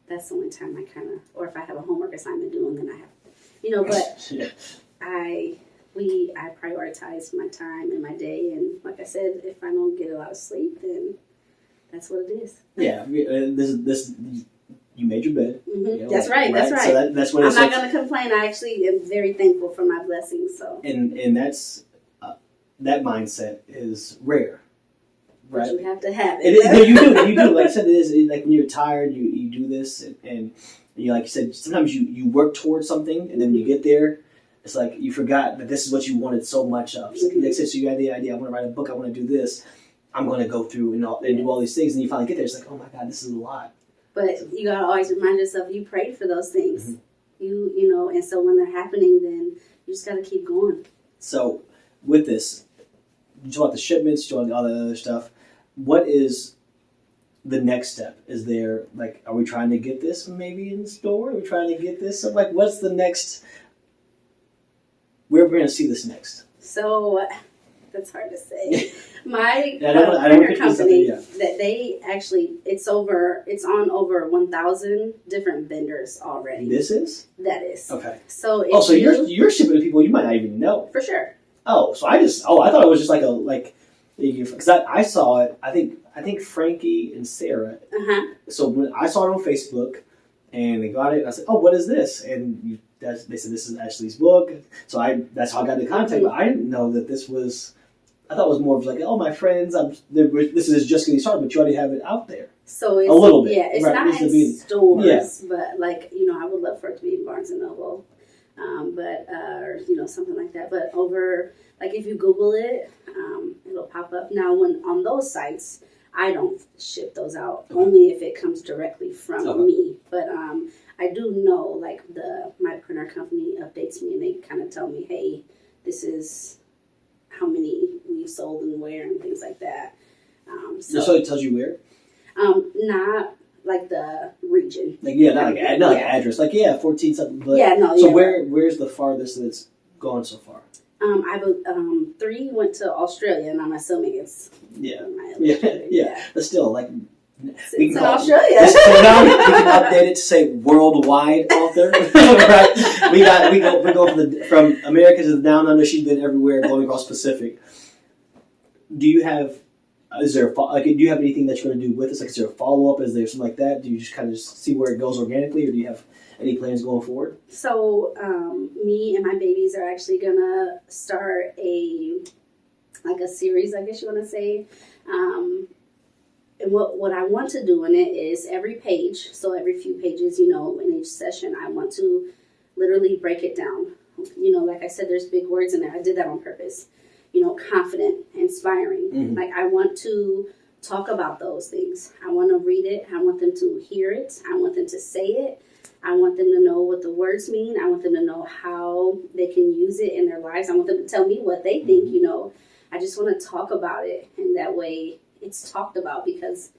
that's the only time I kind of, or if I have a homework assignment due, and then I have, but Yeah. I prioritize my time and my day, and like I said, if I don't get a lot of sleep, then that's what it is. Yeah. This you made your bed. Mm-hmm. That's right. That's right. So that's what I'm not going to complain. I actually am very thankful for my blessings. So and that's that mindset is rare. Right. But you have to have it. No, you do. Like I said, it is like when you're tired, you do this, and you, like you said, sometimes you work towards something, and then when you get there, it's like you forgot that this is what you wanted so much of. So, like I said, so you had the idea, I want to write a book, I want to do this, I'm going to go through and do all these things, and you finally get there, it's like, oh my god, this is a lot. But you gotta always remind yourself you prayed for those things. Mm-hmm. And so when they're happening, then you just gotta keep going. So with this, you talk about the shipments, you talk about all the other stuff. What is the next step? Is there, like, are we trying to get this maybe in store? Are we trying to get this? So, like, what's the next? Where are we going to see this next? So that's hard to say. My I partner company, that they actually, it's on over 1,000 different vendors already. This is? That is. Okay. So you're shipping to people you might not even know. For sure. Oh, so I thought it was just because I saw it. I think Frankie and Sarah. So when I saw it on Facebook, and they got it, and I said, "Oh, what is this?" And they said, "This is Ashley's book." So that's how I got into contact. But I didn't know that this was. I thought it was more of like, "Oh, my friends, this is just getting started," but you already have it out there. So it's a little bit. Yeah, it's right, not in stores, but I would love for it to be in Barnes and Noble, or something like that. But over, like, if you Google it, it'll pop up. Now, when on those sites, I don't ship those out, only if it comes directly from me. But I do know, like, my printer company updates me, and they kind of tell me, hey, this is how many we've sold and where and things like that. So it tells you where? Not like the region. Like, not like address. Like, 14 something. But, where's the farthest that it's gone so far? 3 went to Australia, and I'm assuming it's yeah. But still, like, we can Australia. So now we can update it to say worldwide author. Right? We go from America to the down under. She's been everywhere, going across Pacific. Do you have? Do you have anything that you're going to do with this? Like, is there a follow up? Is there something like that? Do you just kind of see where it goes organically, or do you have any plans going forward? So, me and my babies are actually going to start a series, I guess you want to say. And what I want to do in it is every page, so every few pages, in each session, I want to literally break it down. Like I said, there's big words in there. I did that on purpose. Confident, inspiring. Mm-hmm. Like, I want to talk about those things. I want to read it. I want them to hear it. I want them to say it. I want them to know what the words mean. I want them to know how they can use it in their lives. I want them to tell me what they think, I just want to talk about it, and that way it's talked about, because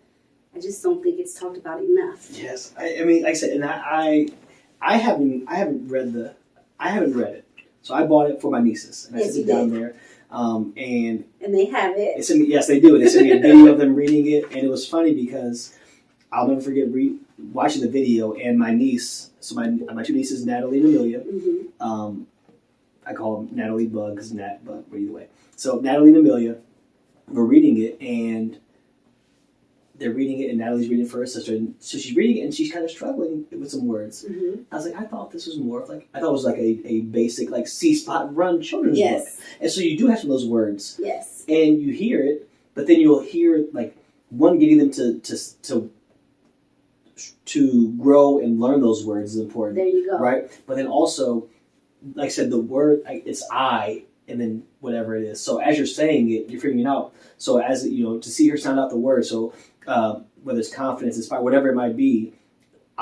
I just don't think it's talked about enough. Yes. I mean, like I said, and I haven't read it. So I bought it for my nieces, and I set it down there. And they have it. Yes, they do. They sent me a video of them reading it, and it was funny because I'll never forget watching the video, and my niece, so my 2 nieces, Natalie and Amelia, I call them Natalie Bug, because Nat Bug, but either way. So Natalie and Amelia were reading it, and they're reading it, and Natalie's reading it for her sister, and so she's reading it, and she's kind of struggling with some words. Mm-hmm. I was like, I thought this was more of a basic, like, C-spot run children's book. And so you do have some of those words. Yes. And you hear it, but then you'll hear, like, one, getting them to grow and learn those words is important. There you go. Right? But then also, like I said, the word, it's I, and then whatever it is. So as you're saying it, you're figuring it out. So as, to see her sound out the word, so whether it's confidence, inspire, whatever it might be,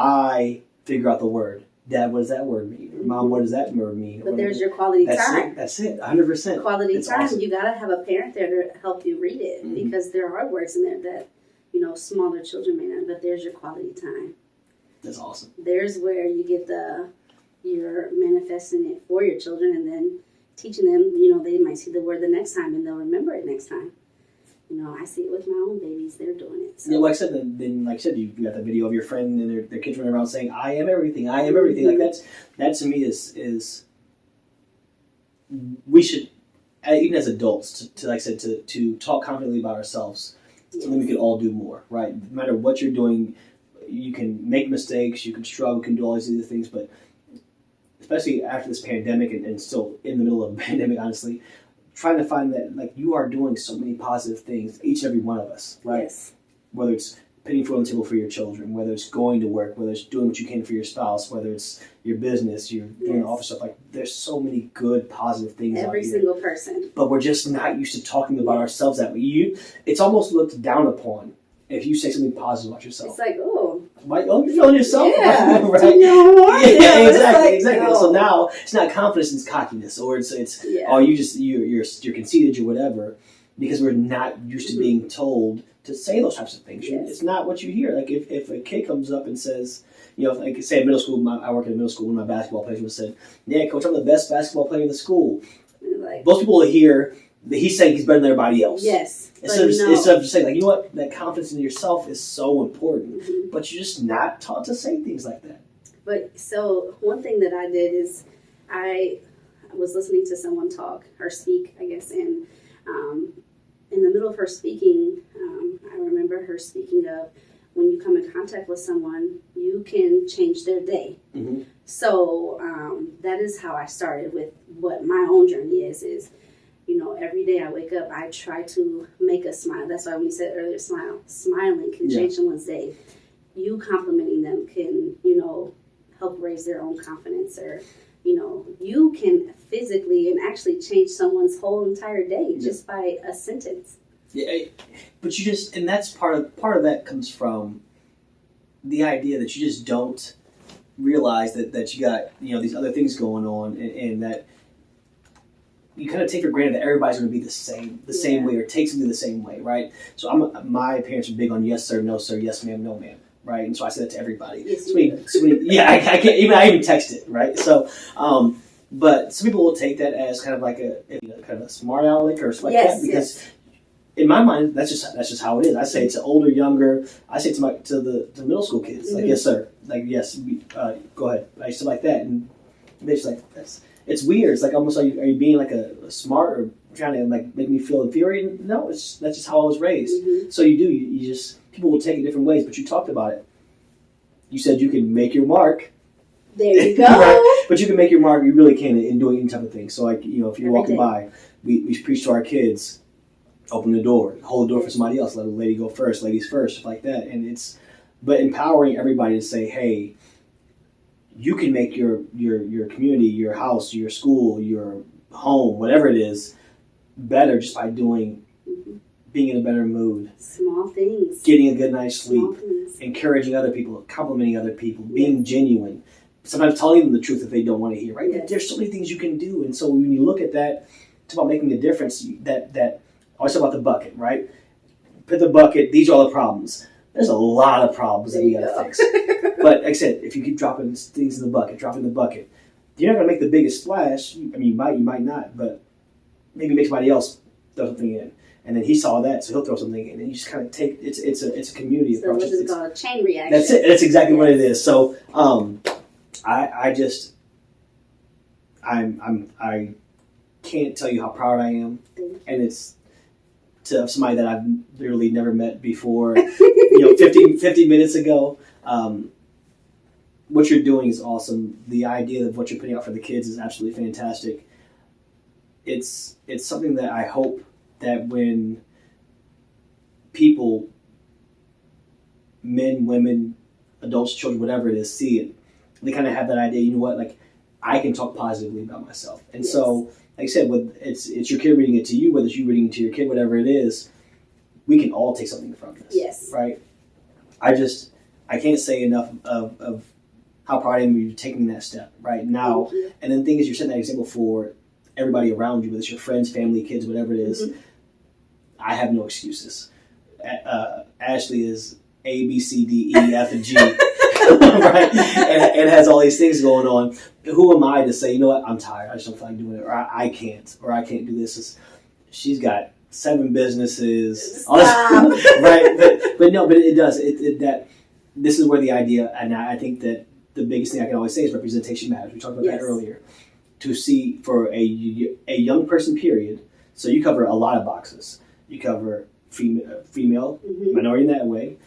I figure out the word. Dad, what does that word mean? Or, Mom, what does that word mean? But there's your quality time. That's it. 100%. Quality time. Awesome. You gotta have a parent there to help you read it, because there are words in there that, smaller children may not. But there's your quality time. That's awesome. There's where you get you're manifesting it for your children, and then teaching them. They might see the word the next time, and they'll remember it next time. I see it with my own babies. They're doing it. So. Yeah, like I said, you got the video of your friend and their kids running around saying, "I am everything. I am everything." Like that to me is we should, even as adults, to like I said, to talk confidently about ourselves. Yes. So then we can all do more, right? No matter what you're doing, you can make mistakes, you can struggle, you can do all these other things, but especially after this pandemic and still in the middle of a pandemic, honestly. Trying to find that, like, you are doing so many positive things, each and every one of us, right? Yes. Whether it's putting food on the table for your children, whether it's going to work, whether it's doing what you can for your spouse, whether it's your business, you're doing office stuff. Like, there's so many good, positive things out here. Every single person. But we're just not used to talking about ourselves that way. It's almost looked down upon if you say something positive about yourself. It's like, oh, you're feeling yourself, yeah, right? Yeah, exactly. Oh. So now it's not confidence, it's cockiness, or it's you're conceited or whatever, because we're not used to being told to say those types of things. Yes. It's not what you hear. Like if a kid comes up and says, like say in middle school, I work in a middle school, one of my basketball players would said, "Yeah, coach, I'm the best basketball player in the school." Like, most people will hear that he's saying he's better than everybody else. Yes. Instead of just saying, like, you know what, that confidence in yourself is so important, but you're just not taught to say things like that. But so one thing that I did is I was listening to someone talk or speak, I guess, and in the middle of her speaking, I remember her speaking of when you come in contact with someone, you can change their day. Mm-hmm. So that is how I started with what my own journey is every day I wake up, I try to make a smile. That's why when you said earlier, smiling can change someone's day. You complimenting them can, help raise their own confidence, or, you can physically and actually change someone's whole entire day just by a sentence. Yeah, but and that's part of that comes from the idea that you just don't realize that you got, these other things going on, and that you kind of take for granted that everybody's going to be the same way, or take something the same way, right? So my parents are big on yes sir, no sir, yes ma'am, no ma'am, right? And so I say that to everybody. Yes, I can't even text it, right? So, but some people will take that as kind of like kind of a smart aleck or something like that, because in my mind that's just how it is. I say it to older, younger. I say it to the middle school kids, like yes sir, like yes, go ahead, like stuff like that, and they're just like that's. It's weird. It's like almost are you being like a smart, or trying to like make me feel inferior? No, that's just how I was raised. Mm-hmm. So you just people will take it different ways. But you talked about it. You said you can make your mark. There you go. Right? But you can make your mark. You really can in doing any type of thing. So like if you're walking by, we preach to our kids, open the door, hold the door for somebody else, let a lady go first, ladies first, stuff like that. And but empowering everybody to say, hey, you can make your community, your house, your school, your home, whatever it is, better just by being in a better mood. Small things. Getting a good night's sleep. Encouraging other people, complimenting other people, being genuine. Sometimes telling them the truth that they don't want to hear, right? Yes. There's so many things you can do. And so when you look at that, it's about making a difference. That I always talk about the bucket, right? Put the bucket, these are all the problems. There's a lot of problems that we got to fix. But like I said, if you keep dropping things in the bucket, you're not going to make the biggest splash. I mean, you might not, but maybe make somebody else throw something in. And then he saw that, so he'll throw something in. And you just kind of take, it's a community approach. So what is called a chain reaction. That's it. That's exactly what it is. So I can't tell you how proud I am. And it's to somebody that I've literally never met before, 50 minutes ago. What you're doing is awesome. The idea of what you're putting out for the kids is absolutely fantastic. It's something that I hope that when people, men, women, adults, children, whatever it is, see it, they kind of have that idea, you know what, like, I can talk positively about myself. And so, like I said, it's your kid reading it to you, whether it's you reading it to your kid, whatever it is, we can all take something from this. Yes. Right? I can't say enough of how proud I am of you taking that step right now. And then the thing is, you're setting that example for everybody around you, whether it's your friends, family, kids, whatever it is. I have no excuses. Ashley is A, B, C, D, E, F, and G, right? And has all these things going on. Who am I to say, you know what, I'm tired, I just don't feel like doing it, or I can't do this. She's got 7 businesses, right? But no, but it does. That this is where the idea, and I think that the biggest thing I can always say is representation matters. We talked about that earlier. To see for a young person, period. So you cover a lot of boxes. You cover female, minority in that way.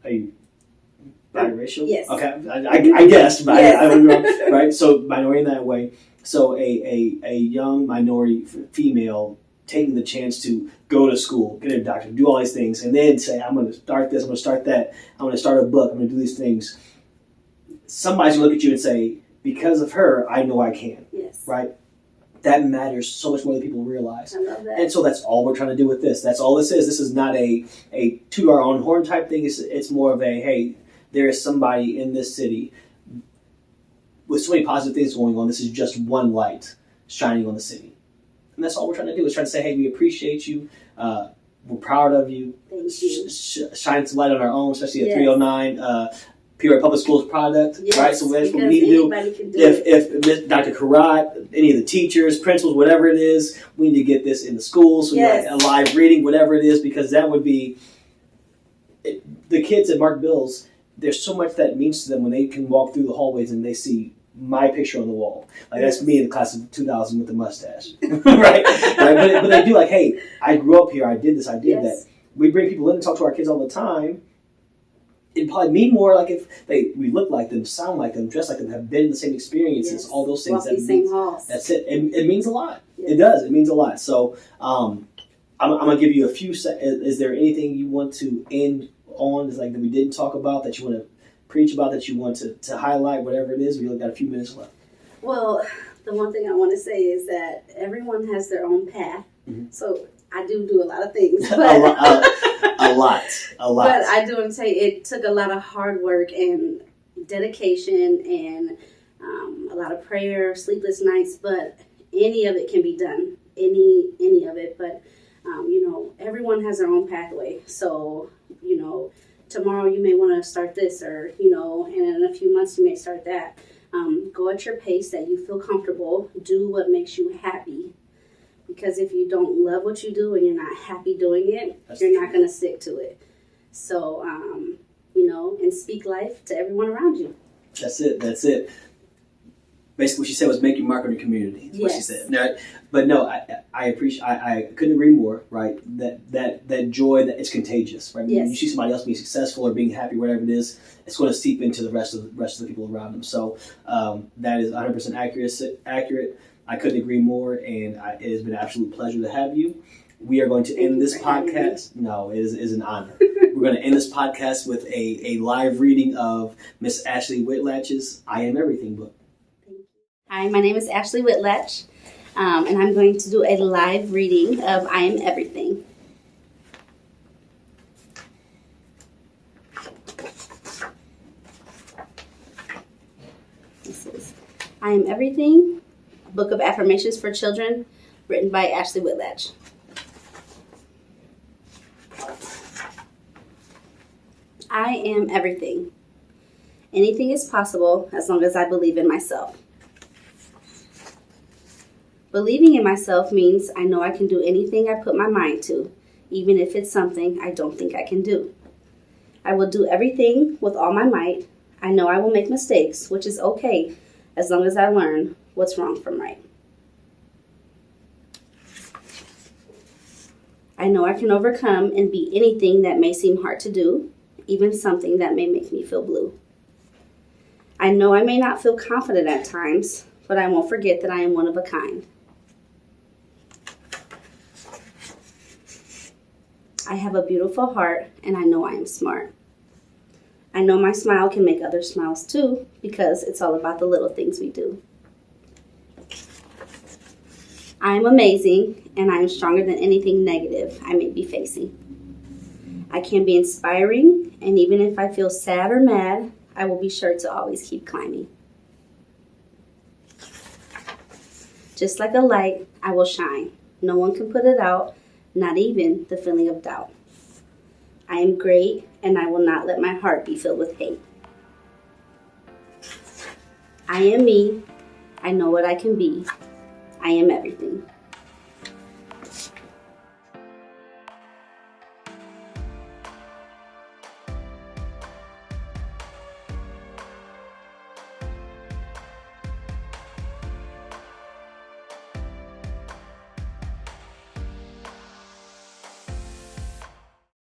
Are you biracial? Yes. Okay, I guessed, but I don't know. Right. So minority in that way. So a young minority female taking the chance to go to school, get a doctorate, do all these things, and then say, I'm going to start this, I'm going to start that, I'm going to start a book, I'm going to do these things. Somebody's going to look at you and say, because of her, I know I can. Yes. Right? That matters so much more than people realize. I love that. And so that's all we're trying to do with this. That's all this is. This is not a toot our own horn type thing. It's more of a, hey, there is somebody in this city with so many positive things going on. This is just one light shining on the city. And that's all we're trying to do, is trying to say, hey, we appreciate you. We're proud of you. Thank you. Shine some light on our own, especially at 309. Peoria Public Schools product, right? So that's what we need to do. If Dr. Karat, any of the teachers, principals, whatever it is, we need to get this in the schools. So like a live reading, whatever it is, because that would be the kids at Mark Bill's. There's so much that means to them when they can walk through the hallways and they see my picture on the wall. Like that's me in the class of 2000 with the mustache, right? But they do, like, hey, I grew up here. I did this. I did that. We bring people in and talk to our kids all the time. It'd probably mean more like if we look like them, sound like them, dress like them, have been in the same experiences, all those things. That's it. It means a lot. It does. It means a lot. So I'm going to give you a few seconds. Is there anything you want to end on, is like that we didn't talk about, that you want to preach about, that you want to highlight, whatever it is? We've got a few minutes left. Well, the one thing I want to say is that everyone has their own path. So I do a lot of things. But a lot. But I do want to say it took a lot of hard work and dedication and a lot of prayer, sleepless nights, but any of it can be done. Any of it. But, everyone has their own pathway. So, tomorrow you may want to start this, or, and in a few months you may start that. Go at your pace that you feel comfortable. Do what makes you happy. Because if you don't love what you do and you're not happy doing it, you're not going to stick to it. So, and speak life to everyone around you. That's it. Basically, what she said was make your mark on your community. That's what she said. Now, but no, I appreciate. I couldn't agree more. Right, that joy, that it's contagious. Right, when you see somebody else being successful or being happy, whatever it is, it's going to seep into the rest of the people around them. So that is 100% accurate. I couldn't agree more, and it has been an absolute pleasure to have you. We are going to end this podcast. No, it is an honor. We're going to end this podcast with a live reading of Miss Ashley Whitlatch's I Am Everything book. Hi, my name is Ashley Whitlatch, and I'm going to do a live reading of I Am Everything. This is I Am Everything, a book of affirmations for children, written by Ashley Whitlatch. I am everything. Anything is possible as long as I believe in myself. Believing in myself means I know I can do anything I put my mind to, even if it's something I don't think I can do. I will do everything with all my might. I know I will make mistakes, which is okay as long as I learn what's wrong from right. I know I can overcome and be anything that may seem hard to do, even something that may make me feel blue. I know I may not feel confident at times, but I won't forget that I am one of a kind. I have a beautiful heart, and I know I am smart. I know my smile can make others smile too, because it's all about the little things we do. I am amazing, and I am stronger than anything negative I may be facing. I can be inspiring, and even if I feel sad or mad, I will be sure to always keep climbing. Just like a light, I will shine. No one can put it out, not even the feeling of doubt. I am great, and I will not let my heart be filled with hate. I am me. I know what I can be. I am everything.